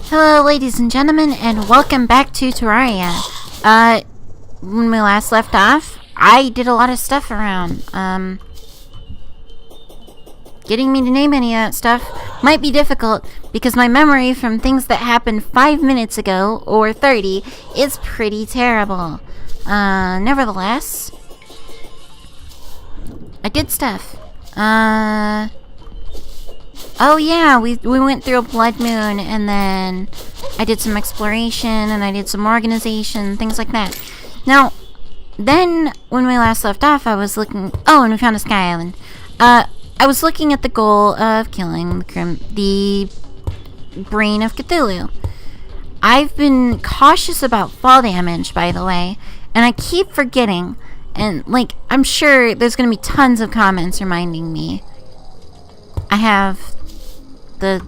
Hello ladies and gentlemen, and welcome back to Terraria. When we last left off, I did a lot of stuff around. Getting me to name any of that stuff might be difficult, because my memory from things that happened 5 minutes ago, or 30, is pretty terrible. Nevertheless, I did stuff. Oh yeah, we went through a blood moon, and then I did some exploration, and I did some organization, things like that. Now, then, when we last left off, I was looking... Oh, and we found a sky island. I was looking at the goal of killing the brain of Cthulhu. I've been cautious about fall damage, by the way, and I keep forgetting. And, like, I'm sure there's going to be tons of comments reminding me. I have the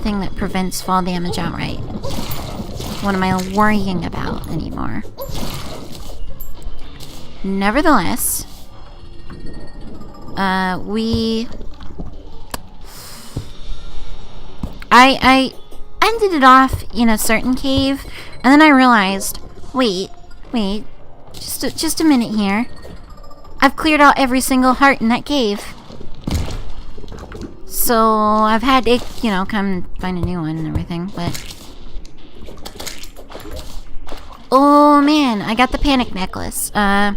thing that prevents fall damage outright. What am I worrying about anymore? Nevertheless, I ended it off in a certain cave, and then I realized, wait, just a minute here. I've cleared out every single heart in that cave. So, I've had to, come find a new one and everything, but... Oh, man, I got the panic necklace. Yeah,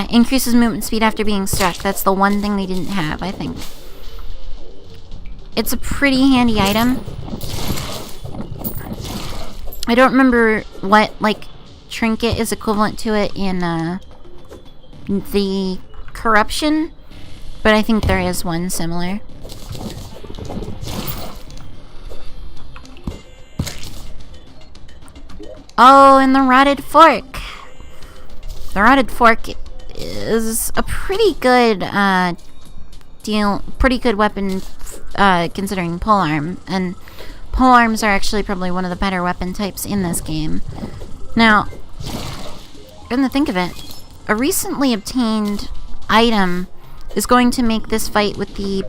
increases movement speed after being struck. That's the one thing they didn't have, I think. It's a pretty handy item. I don't remember what, trinket is equivalent to it in, the corruption, but I think there is one similar. Oh, and the rotted fork. The rotted fork is a pretty good pretty good weapon considering polearm, and polearms are actually probably one of the better weapon types in this game. Now, come to think of it, a recently obtained item is going to make this fight with the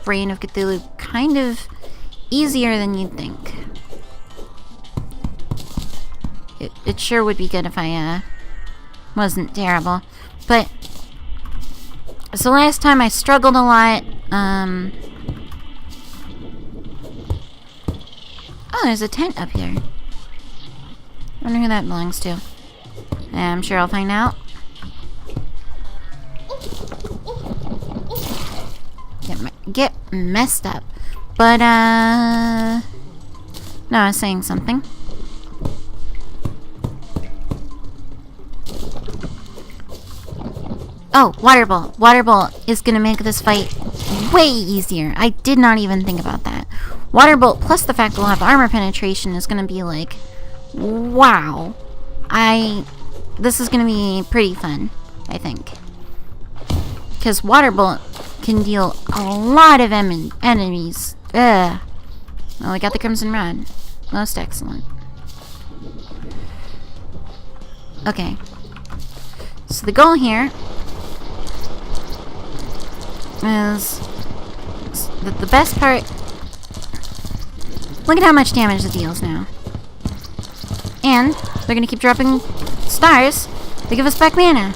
brain of Cthulhu kind of easier than you'd think. It sure would be good if I wasn't terrible. But so last time I struggled a lot. Oh, there's a tent up here. I wonder who that belongs to. I'm sure I'll find out. Get messed up. But, no, I was saying something. Oh, water bolt. Water bolt is going to make this fight way easier. I did not even think about that. Water bolt plus the fact we'll have armor penetration is going to be like, wow. This is going to be pretty fun, I think. Because water bolt can deal a lot of enemies. Ugh. Well, we got the Crimson Rod. Most excellent. Okay. So the goal here is the best part. Look at how much damage it deals now. And they're gonna keep dropping stars to give us back mana.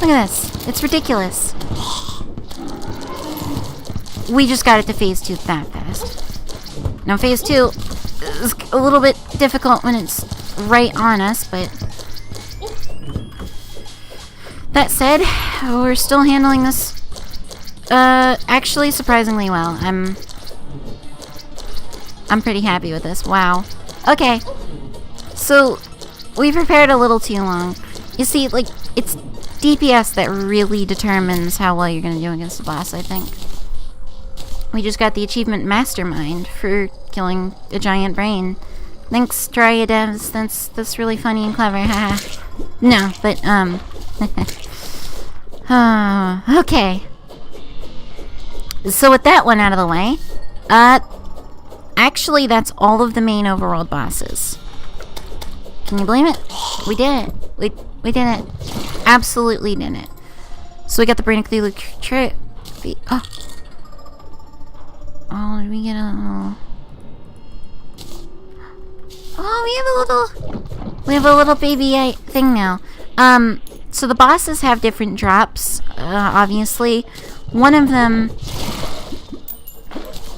Look at this. It's ridiculous. We just got it to phase 2 that fast. Now phase 2 is a little bit difficult when it's right on us, but that said, we're still handling this actually surprisingly well. I'm pretty happy with this. Wow. Okay. So we prepared a little too long. You see, it's DPS that really determines how well you're gonna do against the boss, I think. We just got the achievement Mastermind for killing a giant brain. Thanks, Terraria devs. That's really funny and clever. Haha. No, but okay. So with that one out of the way, actually that's all of the main overworld bosses. Can you believe it? We did it. We did it. Absolutely did it. So we got the Brain of Cthulhu trophy. Oh, did we get a little... we have a little baby thing now. So the bosses have different drops, obviously. One of them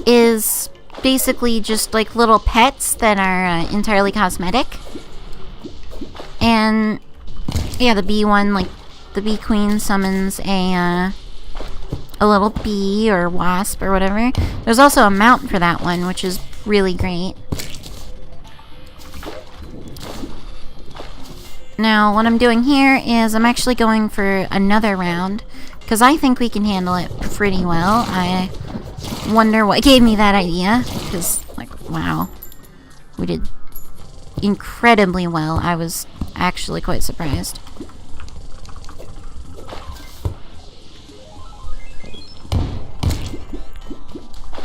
is basically just like little pets that are entirely cosmetic. And yeah, the bee one, like the bee queen summons a little bee or wasp or whatever. There's also a mount for that one, which is really great. Now, what I'm doing here is I'm actually going for another round, because I think we can handle it pretty well. I wonder what gave me that idea, because, like, wow. We did incredibly well. I was actually quite surprised.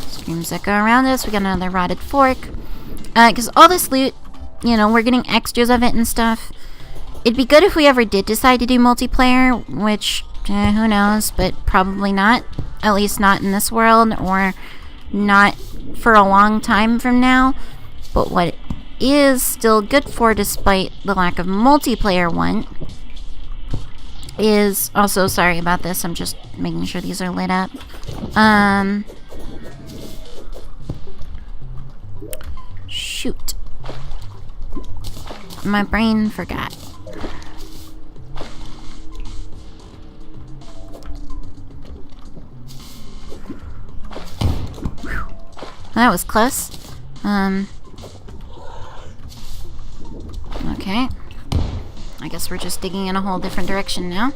Screams that go around us. We got another rotted fork. Because all this loot, you know, we're getting extras of it and stuff. It'd be good if we ever did decide to do multiplayer, which, who knows, but probably not. At least not in this world, or not for a long time from now. But what it is still good for, despite the lack of multiplayer one, is... Also, sorry about this, I'm just making sure these are lit up. Shoot. My brain forgot. That was close. Okay. I guess we're just digging in a whole different direction now.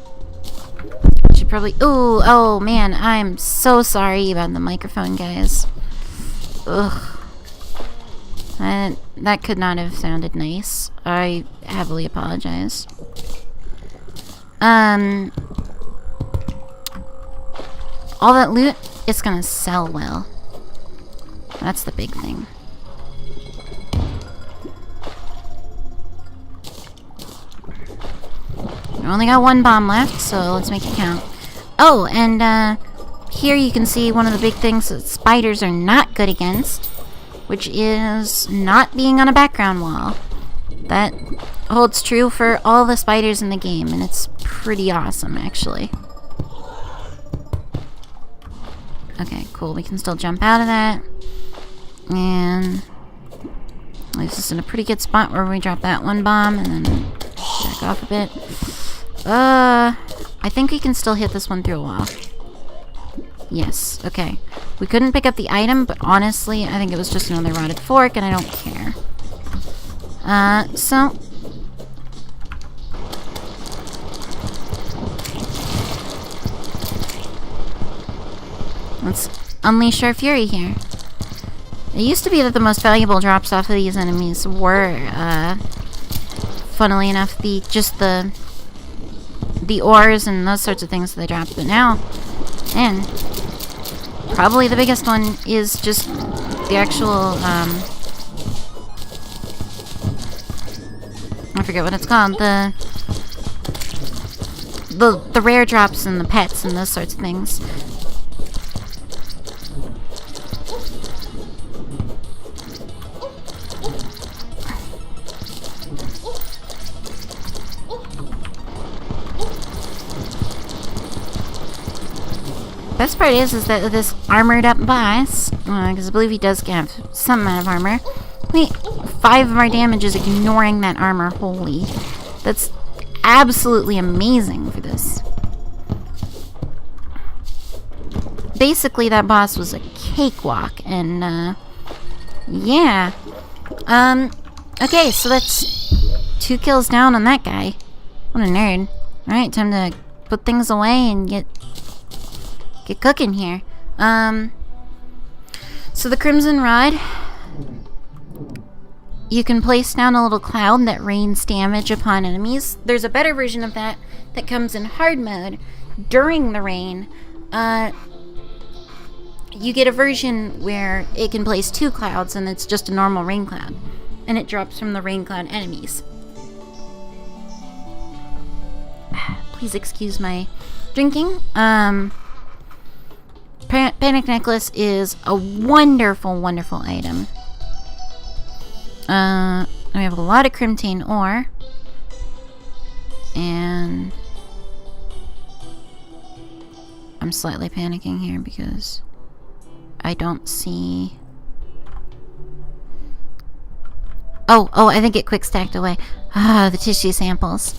Should probably... Ooh, oh man, I'm so sorry about the microphone, guys. Ugh. That could not have sounded nice. I heavily apologize. All that loot, it's gonna sell well. That's the big thing. We only got one bomb left, so let's make it count. Oh, and here you can see one of the big things that spiders are not good against, which is not being on a background wall. That holds true for all the spiders in the game, and it's pretty awesome, actually. Okay, cool. We can still jump out of that. And leaves us in a pretty good spot where we drop that one bomb and then back off a bit. I think we can still hit this one through a wall. Yes, okay. We couldn't pick up the item, but honestly, I think it was just another rotted fork, and I don't care. So... let's unleash our fury here. It used to be that the most valuable drops off of these enemies were, funnily enough, the ores and those sorts of things that they dropped, but now, man, probably the biggest one is just the actual, I forget what it's called, the rare drops and the pets and those sorts of things. Best part is that this armored up boss, because I believe he does have some amount of armor. Wait, 5 of our damage is ignoring that armor wholly. That's absolutely amazing for this. Basically, that boss was a cakewalk, and, yeah. Okay, so that's 2 kills down on that guy. What a nerd. Alright, time to put things away and get cooking here. So the Crimson Rod, you can place down a little cloud that rains damage upon enemies. There's a better version of that that comes in hard mode during the rain. You get a version where it can place 2 clouds and it's just a normal rain cloud, and it drops from the rain cloud enemies. Please excuse my drinking. Panic Necklace is a wonderful, wonderful item. we have a lot of crimtane ore. And I'm slightly panicking here because I don't see... Oh, I think it quick stacked away. Ah, the tissue samples.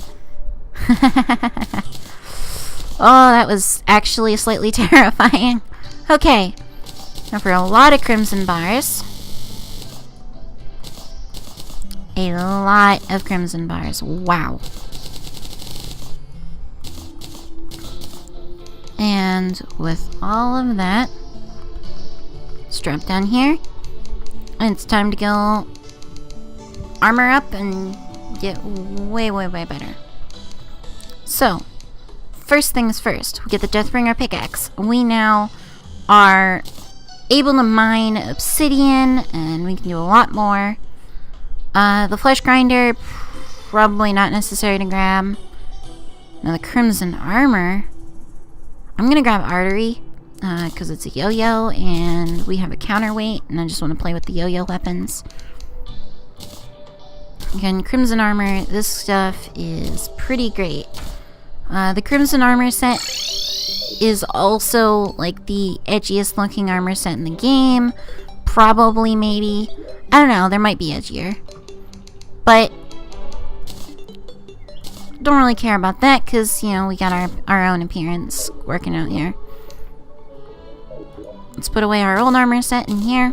Oh, that was actually slightly terrifying. Okay. Now for a lot of crimson bars. A lot of crimson bars. Wow. And with all of that, let's drop down here. And it's time to go armor up and get way, way, way better. So, first things first, we get the Deathbringer pickaxe. We now are able to mine obsidian, and we can do a lot more. The flesh grinder, probably not necessary to grab. Now the crimson armor, I'm gonna grab artery, because it's a yo-yo, and we have a counterweight, and I just want to play with the yo-yo weapons. Again, crimson armor, this stuff is pretty great. The crimson armor set is also like the edgiest looking armor set in the game. Probably, maybe. I don't know, there might be edgier. But don't really care about that because, you know, we got our own appearance working out here. Let's put away our old armor set in here.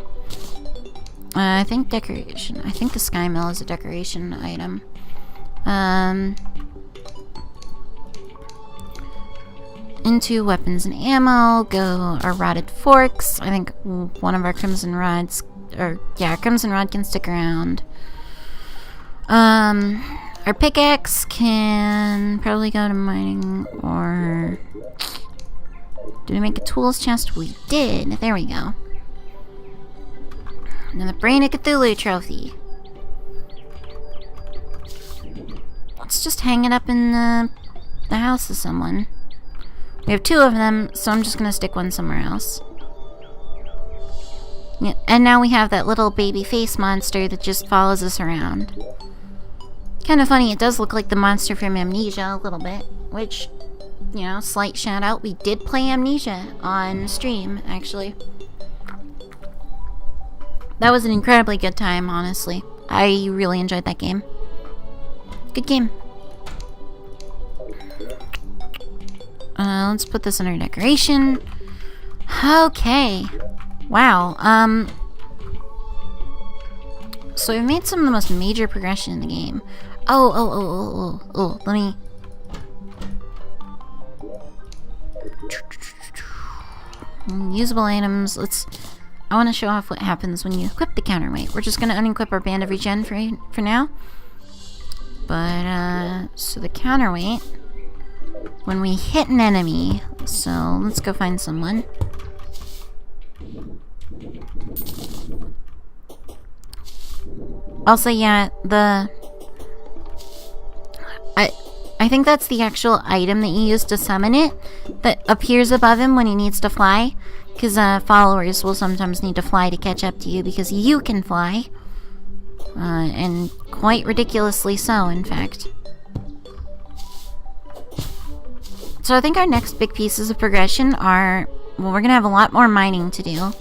I think decoration. I think the sky mill is a decoration item. Into weapons and ammo go our rotted forks. I think one of our crimson rods, crimson rod can stick around. Our pickaxe can probably go to mining, or did we make a tools chest? We did. There we go. And the Brain of Cthulhu trophy. Let's just hang it up in the house of someone. We have two of them, so I'm just gonna stick one somewhere else. Yeah, and now we have that little baby face monster that just follows us around. Kind of funny, it does look like the monster from Amnesia a little bit, which, you know, slight shout out, we did play Amnesia on stream, actually. That was an incredibly good time, honestly. I really enjoyed that game. Good game. Let's put this under decoration. Okay. Wow. So we've made some of the most major progression in the game. Oh, let me... Usable items. I want to show off what happens when you equip the counterweight. We're just going to unequip our Band of Regen for now. But, so the counterweight, when we hit an enemy, so let's go find someone. Also, yeah, I think that's the actual item that you use to summon it that appears above him when he needs to fly. Because followers will sometimes need to fly to catch up to you because you can fly. And quite ridiculously so, in fact. So I think our next big pieces of progression are... Well, we're going to have a lot more mining to do.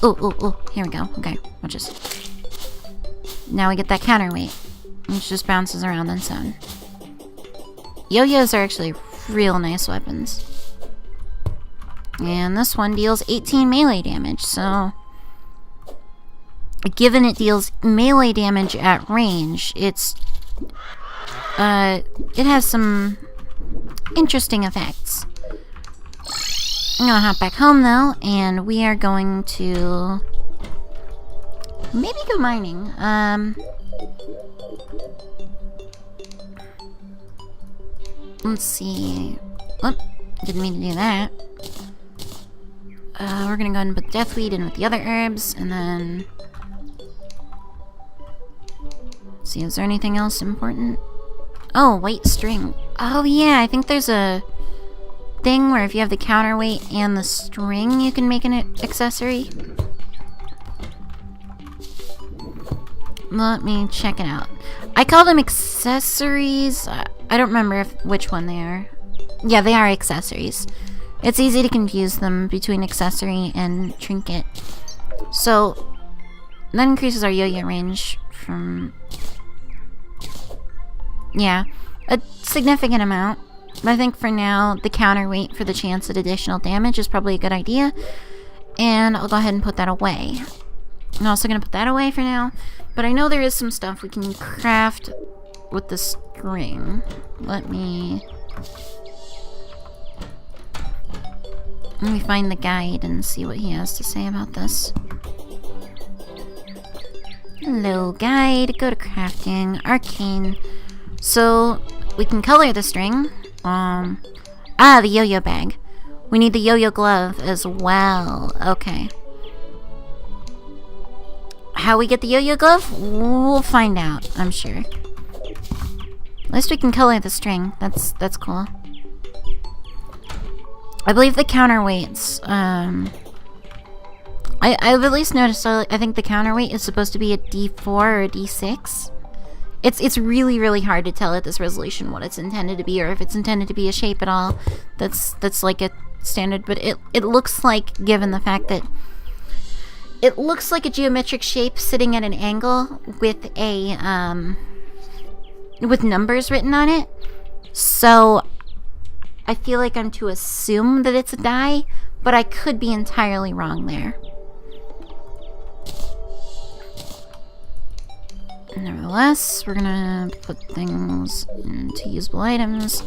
Oh, here we go. Okay, watch this. Now we get that counterweight, which just bounces around on its own. Yo-yos are actually real nice weapons. And this one deals 18 melee damage, so... Given it deals melee damage at range, it has some interesting effects. I'm gonna hop back home though, and we are going to maybe go mining. Let's see. Oh, didn't mean to do that. We're gonna go ahead and put deathweed in with the other herbs, and then see, is there anything else important? Oh, white string. Oh yeah, I think there's a thing where if you have the counterweight and the string, you can make an accessory. Let me check it out. I call them accessories. I don't remember which one they are. Yeah, they are accessories. It's easy to confuse them between accessory and trinket. So, that increases our yo-yo range from... Yeah, a significant amount. But I think for now, the counterweight for the chance at additional damage is probably a good idea. And I'll go ahead and put that away. I'm also going to put that away for now. But I know there is some stuff we can craft with the string. Let me find the guide and see what he has to say about this. Hello, guide. Go to crafting. Arcane. So, we can color the string. The yo-yo bag. We need the yo-yo glove as well. Okay. How we get the yo-yo glove? We'll find out, I'm sure. At least we can color the string. That's cool. I believe the counterweights, I've at least noticed, I think the counterweight is supposed to be a D4 or a D6. It's really, really hard to tell at this resolution what it's intended to be, or if it's intended to be a shape at all. That's like a standard, but it looks like, given the fact that it looks like a geometric shape sitting at an angle with a, with numbers written on it. So, I feel like I'm to assume that it's a die, but I could be entirely wrong there. Nevertheless, we're gonna put things into usable items.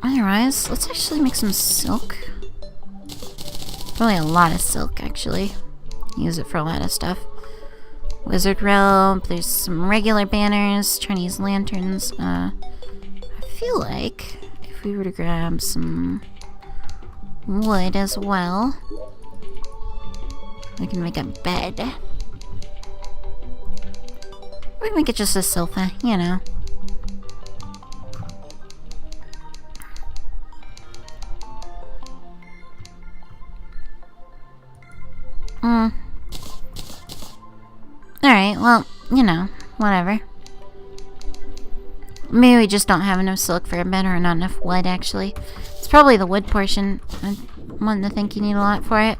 Otherwise, let's actually make some silk. Really a lot of silk, actually. Use it for a lot of stuff. Wizard robe, there's some regular banners, Chinese lanterns. I feel like if we were to grab some wood as well, we can make a bed. We can make it just a sofa, you know. Alright, well, you know, whatever. Maybe we just don't have enough silk for a bed, or not enough wood, actually. It's probably the wood portion. I'm wanting to think you need a lot for it.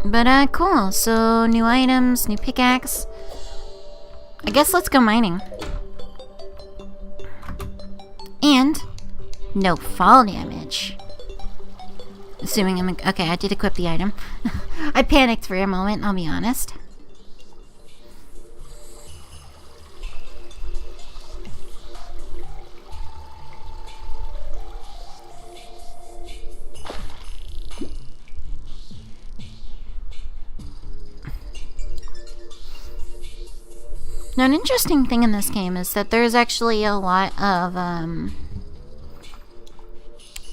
But, cool. So, new items, new pickaxe. I guess let's go mining. And no fall damage. Assuming I'm... Okay, I did equip the item. I panicked for a moment, I'll be honest. Now, an interesting thing in this game is that there's actually a lot of,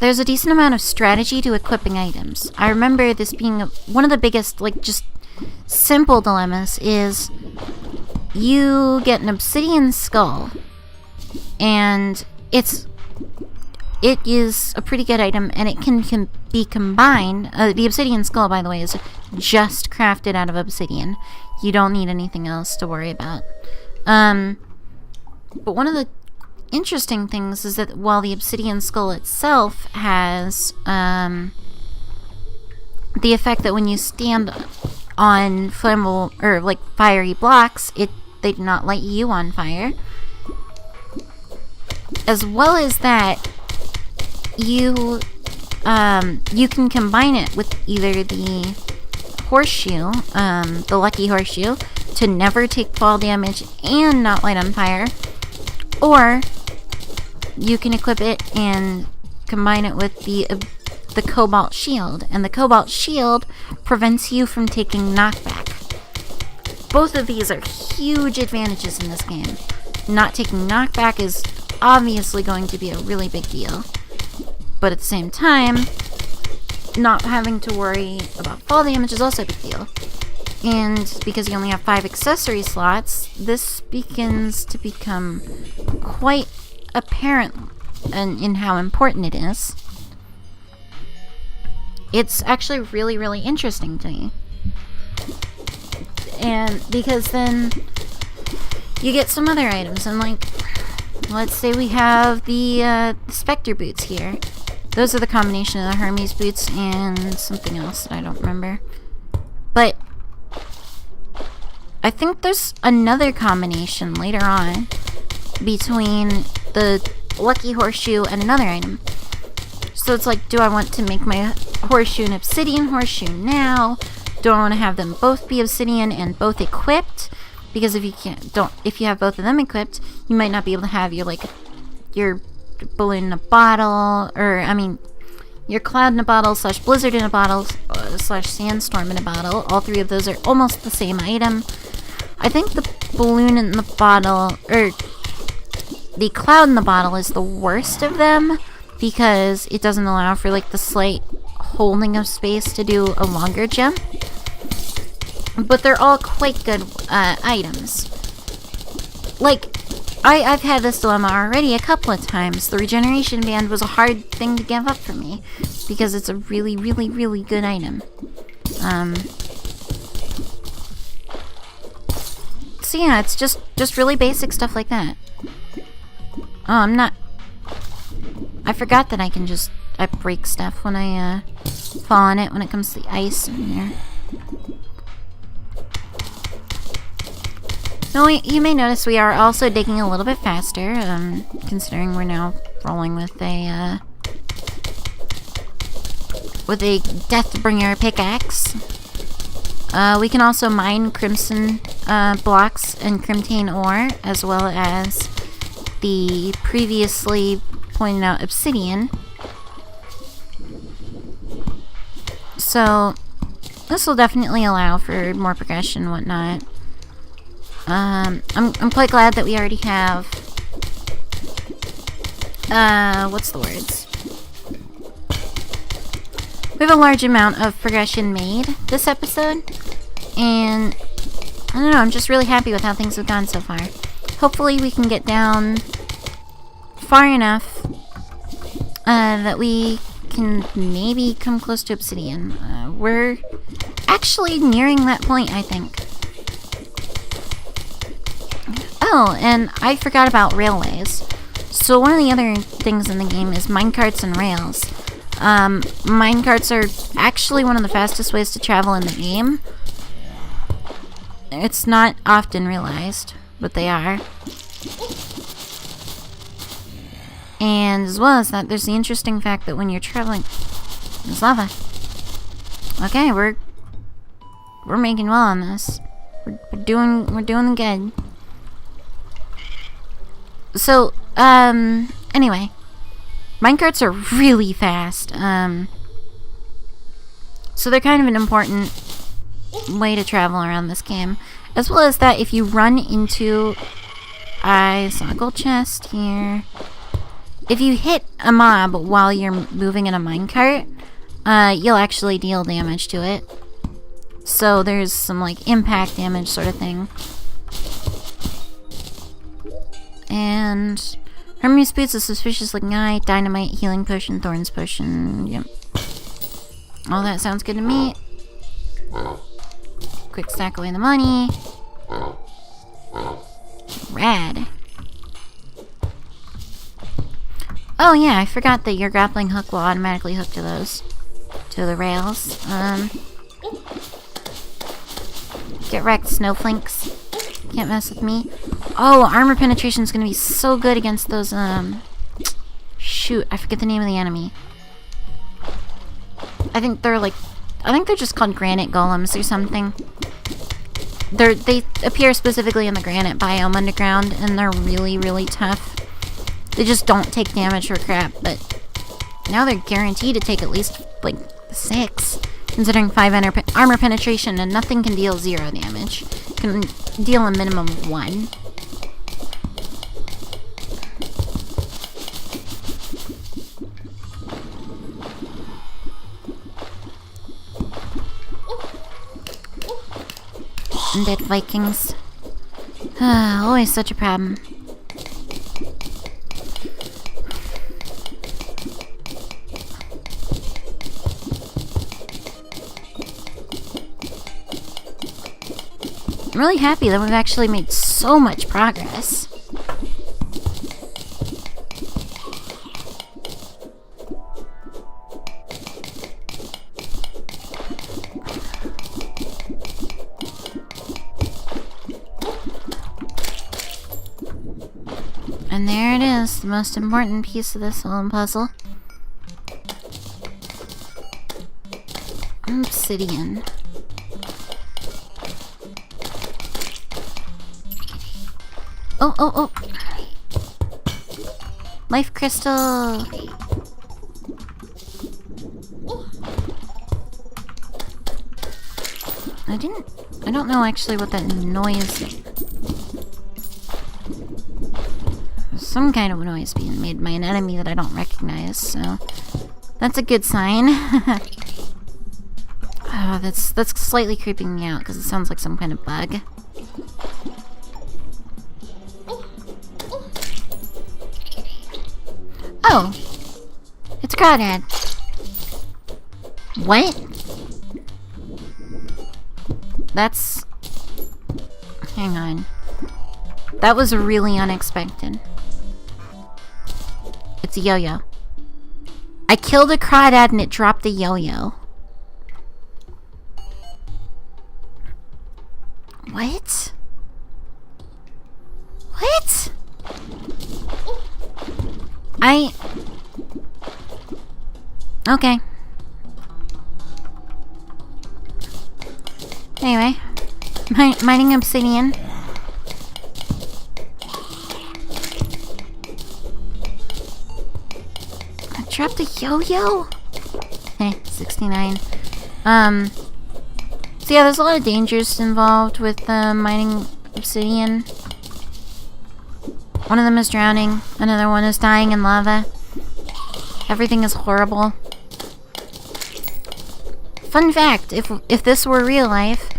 there's a decent amount of strategy to equipping items. I remember this being one of the biggest, like, just simple dilemmas is you get an obsidian skull, and it is a pretty good item, and it can be combined. The obsidian skull, by the way, is just crafted out of obsidian. You don't need anything else to worry about. But one of the interesting things is that while the obsidian skull itself has the effect that when you stand on flammable or like fiery blocks, they do not light you on fire. As well as that, you can combine it with either the horseshoe, the lucky horseshoe, to never take fall damage and not light on fire, or you can equip it and combine it with the cobalt shield, and the cobalt shield prevents you from taking knockback. Both of these are huge advantages in this game. Not taking knockback is obviously going to be a really big deal, but at the same time, not having to worry about fall damage is also a big deal. And because you only have 5 accessory slots, this begins to become quite apparent in how important it is. it's actually really, really interesting to me. And because then you get some other items, and like, let's say we have the Spectre boots here. Those are the combination of the Hermes boots and something else that I don't remember. But I think there's another combination later on between the Lucky Horseshoe and another item. So it's like, do I want to make my horseshoe an obsidian horseshoe now? Do I want to have them both be obsidian and both equipped? Because if you have both of them equipped, you might not be able to have your balloon in a bottle, or I mean, your cloud in a bottle / blizzard in a bottle / sandstorm in a bottle. All three of those are almost the same item. I think the balloon in the bottle, or the cloud in the bottle, is the worst of them because it doesn't allow for like the slight holding of space to do a longer jump. But they're all quite good items. Like, I've had this dilemma already a couple of times. The regeneration band was a hard thing to give up for me because it's a really, really, really good item. So yeah, it's just really basic stuff like that. Oh, I forgot that I break stuff when I fall on it when it comes to the ice in there. So you may notice we are also digging a little bit faster, considering we're now rolling with a Deathbringer pickaxe. We can also mine crimson blocks and crimtane ore, as well as the previously pointed out obsidian. So this will definitely allow for more progression and whatnot. I'm quite glad that we already have what's the words? We have a large amount of progression made this episode, and I don't know, I'm just really happy with how things have gone so far. Hopefully we can get down far enough that we can maybe come close to obsidian. We're actually nearing that point, I think. Oh, and I forgot about railways. So one of the other things in the game is minecarts and rails. Minecarts are actually one of the fastest ways to travel in the game. It's not often realized, but they are. And as well as that, there's the interesting fact that when you're traveling... There's lava. Okay, we're making well on this. We're doing good. So, anyway. Minecarts are really fast. So they're kind of an important way to travel around this game. As well as that, if you run into... I saw a gold chest here. If you hit a mob while you're moving in a minecart, you'll actually deal damage to it. So there's some, like, impact damage sort of thing. And Hermes boots, a suspicious looking eye, dynamite, healing potion, thorns potion. Yep. All that sounds good to me. Quick stack away the money. Rad. Oh yeah, I forgot that your grappling hook will automatically hook to those. To the rails. Get wrecked, snowflakes. Can't mess with me. Oh, armor penetration is gonna be so good against those, shoot, I forget the name of the enemy. I think they're just called granite golems or something. They appear specifically in the granite biome underground, and they're really, really tough. They just don't take damage for crap, but now they're guaranteed to take at least, like, 6. Considering 5 armor penetration, and nothing can deal 0 damage. Can deal a minimum of 1. Undead Vikings. Always such a problem. I'm really happy that we've actually made so much progress. And there it is, the most important piece of this whole puzzle. Obsidian. Oh. Life crystal. I don't know actually what that noise is. Some kind of noise being made by an enemy that I don't recognize, so that's a good sign. Oh, that's slightly creeping me out because it sounds like some kind of bug. Oh, it's a crawdad. What? That's... Hang on. That was really unexpected. It's a yo-yo. I killed a crawdad and it dropped a yo-yo. What? What? Okay. Anyway. Mining obsidian. I dropped a yo-yo? 69. So yeah, there's a lot of dangers involved with mining obsidian. One of them is drowning. Another one is dying in lava. Everything is horrible. Fun fact, if this were real life,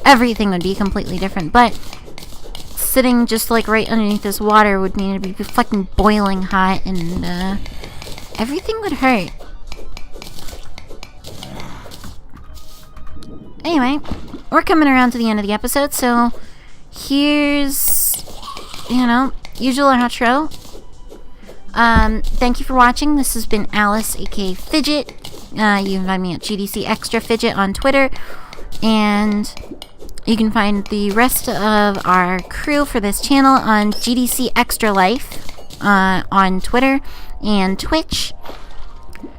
everything would be completely different, but sitting just like right underneath this water would mean it'd be fucking boiling hot and everything would hurt. Anyway, we're coming around to the end of the episode, so here's, usual outro. Thank you for watching. This has been Alice, aka Fidget. You can find me at GDC Extra Fidget on Twitter, and you can find the rest of our crew for this channel on GDC Extra Life on Twitter and Twitch,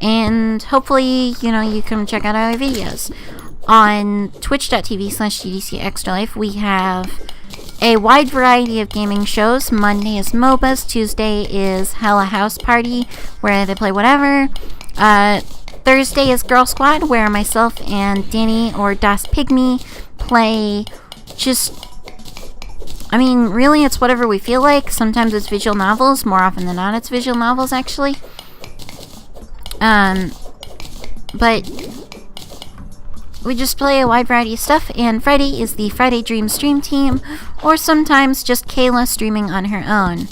and hopefully, you can check out our videos. On twitch.tv/GDC Extra Life, we have a wide variety of gaming shows. Monday is MOBAs, Tuesday is Hella House Party, where they play whatever. Thursday is Girl Squad, where myself and Dani or Das Pygmy play really it's whatever we feel like. Sometimes it's visual novels, more often than not it's visual novels actually. But we just play a wide variety of stuff, and Friday is the Friday Dream Stream Team, or sometimes just Kayla streaming on her own.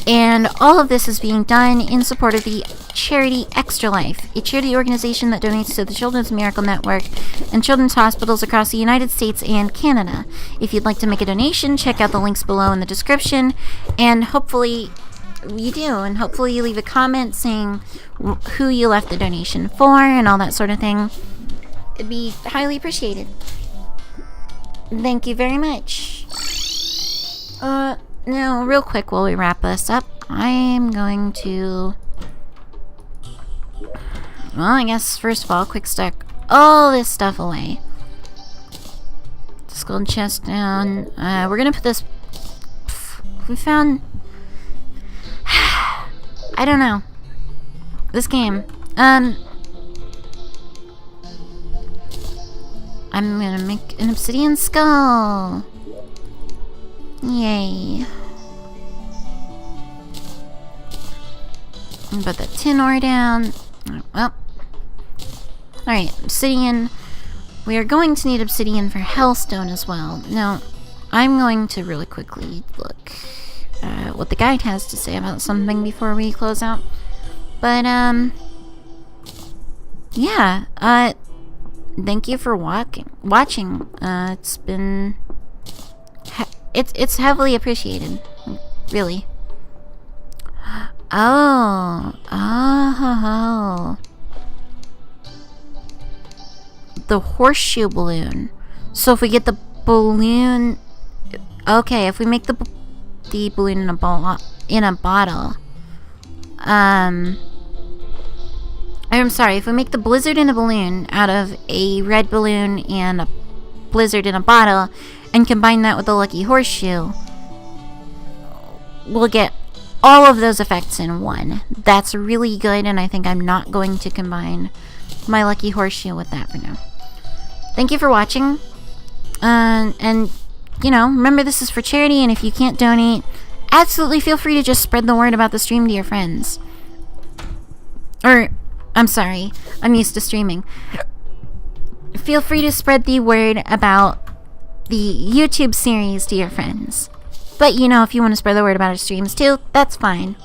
And all of this is being done in support of the charity Extra Life, a charity organization that donates to the Children's Miracle Network and children's hospitals across the United States and Canada. If you'd like to make a donation, check out the links below in the description, and hopefully you do, and hopefully you leave a comment saying who you left the donation for and all that sort of thing. It'd be highly appreciated. Thank you very much. Now, real quick while we wrap this up, I'm going to... Well, I guess, first of all, quick stack all this stuff away. This gold chest down. We're gonna put this... We found... I don't know. This game. I'm gonna make an obsidian skull. Yay. And put the tin ore down. Well. Alright, obsidian. We are going to need obsidian for hellstone as well. Now, I'm going to really quickly look at what the guide has to say about something before we close out. But, yeah. thank you for watching. It's been... It's heavily appreciated. Really. Oh. The horseshoe balloon. So if we get the balloon... Okay, if we make the balloon in a bottle... I'm sorry, if we make the blizzard in a balloon out of a red balloon and a blizzard in a bottle and combine that with the lucky horseshoe, we'll get all of those effects in one. That's really good, and I think I'm not going to combine my lucky horseshoe with that for now. Thank you for watching. And, you know, remember this is for charity, and if you can't donate, absolutely feel free to just spread the word about the stream to your friends. Or... I'm sorry, I'm used to streaming. Feel free to spread the word about the YouTube series to your friends. But, you know, if you want to spread the word about our streams too, that's fine.